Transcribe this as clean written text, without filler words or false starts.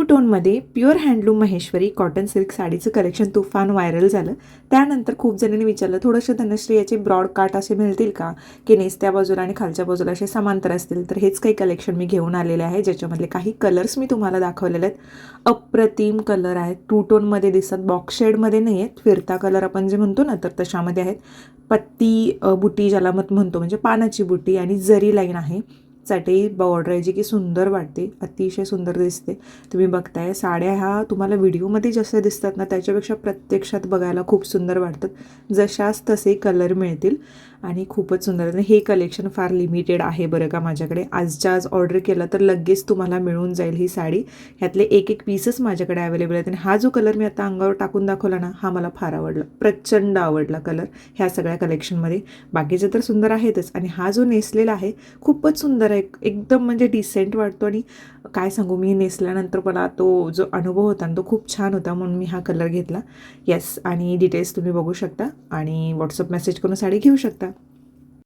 टोनमध्ये pure handloom Maheshwari cotton silk साडीचं collection तुफान viral झालं. त्यानंतर खूप जणांनी विचारलं, थोडंसं धनश्री याचे ब्रॉड काट असे मिळतील का, की नेसत्या बाजूला आणि खालच्या बाजूला असे समांतर असतील. तर हेच काही कलेक्शन मी घेऊन आलेले आहे, ज्याच्यामधले काही कलर्स मी तुम्हाला दाखवलेले आहेत. अप्रतिम कलर आहेत, टू टोनमध्ये दिसतात, बॉक्स शेडमध्ये नाही आहेत, फिरता कलर आपण जे म्हणतो ना तर तशामध्ये आहेत. पत्ती बुटी ज्याला म्हणतो, म्हणजे पानाची बुटी आणि जरी लाईन आहे. चटई बॉर्डर आहे जी की सुंदर वाटते, अतिशय सुंदर दिसते. तुम्ही बघताय साड्या ह्या तुम्हाला व्हिडिओमध्ये जसं दिसतात ना त्याच्यापेक्षा प्रत्यक्षात बघायला खूप सुंदर वाटतात. जशाच तसे कलर मिळतील आणि खूपच सुंदर. आणि हे कलेक्शन फार लिमिटेड आहे बरं का माझ्याकडे. आजच्या आज ऑर्डर केलं तर लगेच तुम्हाला मिळून जाईल ही साडी. ह्यातले एक एक पीसच माझ्याकडे अवेलेबल आहेत. आणि हा जो कलर मी आता अंगावर टाकून दाखवला ना, हा मला फार आवडला, प्रचंड आवडला कलर ह्या सगळ्या कलेक्शनमध्ये. बाकीचे तर सुंदर आहेतच, आणि हा जो नेसलेला आहे खूपच सुंदर आहे, एकदम म्हणजे डिसेंट वाटतो. आणि काय सांगू, मी नेसल्यानंतर मला तो जो अनुभव होता ना तो खूप छान होता, म्हणून मी हा कलर घेतला. येस, आणि डिटेल्स तुम्ही बघू शकता आणि व्हॉट्सअप मेसेज करून साडी घेऊ शकता.